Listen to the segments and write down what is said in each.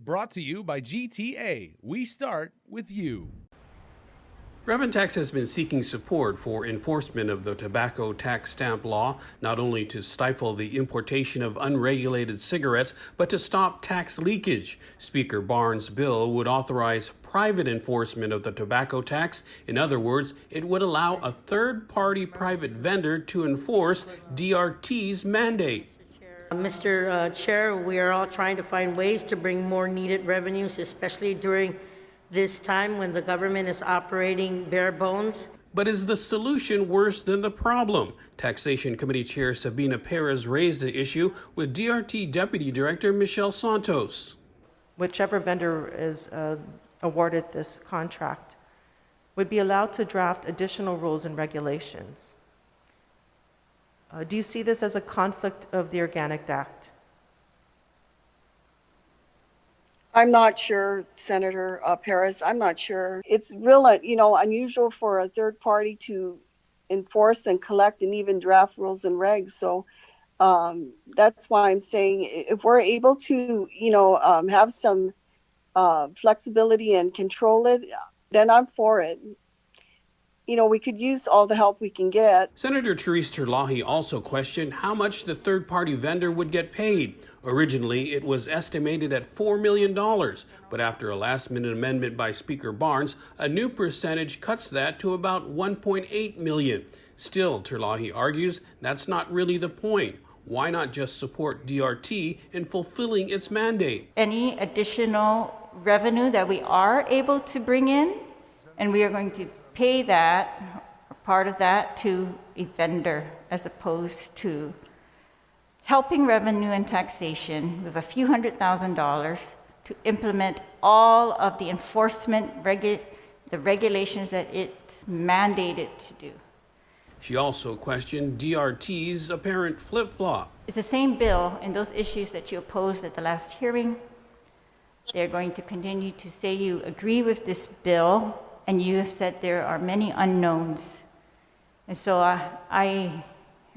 Brought to you by GTA. We start with you. Rev Tax has been seeking support for enforcement of the tobacco tax stamp law, not only to stifle the importation of unregulated cigarettes, but to stop tax leakage. Speaker Barnes' bill would authorize private enforcement of the tobacco tax. In other words, it would allow a third-party private vendor to enforce DRT's mandate. Mr. Chair, we are all trying to find ways to bring more needed revenues, especially during this time when the government is operating bare bones. But is the solution worse than the problem? Taxation Committee Chair Sabina Perez raised the issue with DRT Deputy Director Michelle Santos. Whichever vendor is awarded this contract would be allowed to draft additional rules and regulations. Do you see this as a conflict of the Organic Act? I'm not sure, Senator Perez. I'm not sure. It's real, unusual for a third party to enforce and collect and even draft rules and regs. So that's why I'm saying if we're able to, have some flexibility and control it, then I'm for it. We could use all the help we can get. Senator Therese Terlahi also questioned how much the third-party vendor would get paid. Originally, it was estimated at $4 million, but after a last-minute amendment by Speaker Barnes, a new percentage cuts that to about $1.8 million. Still, Terlahi argues that's not really the point. Why not just support DRT in fulfilling its mandate? Any additional revenue that we are able to bring in, and we are going to pay that, or part of that, to a vendor as opposed to helping revenue and taxation with a few $100,000 to implement all of the enforcement the regulations that it's mandated to do. She also questioned DRT's apparent flip-flop. It's the same bill, and those issues that you opposed at the last hearing, they're going to continue to say you agree with this bill, and you have said there are many unknowns. And so I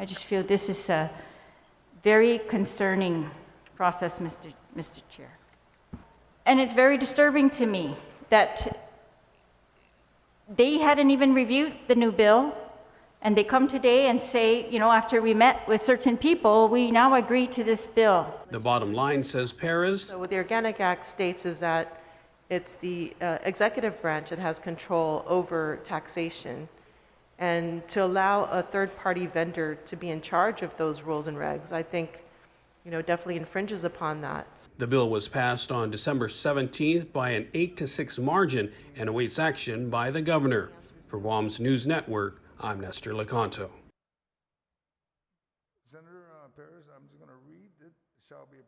just feel this is a very concerning process, Mr. Chair. And it's very disturbing to me that they hadn't even reviewed the new bill, and they come today and say, after we met with certain people, we now agree to this bill. The bottom line, says Perez. So what the Organic Act states is that it's the executive branch that has control over taxation. And to allow a third-party vendor to be in charge of those rules and regs, I think, definitely infringes upon that. The bill was passed on December 17th by an 8-6 margin and awaits action by the governor. For Guam's News Network, I'm Nestor Lecanto. Senator Perez, I'm just going to read it. Shall be a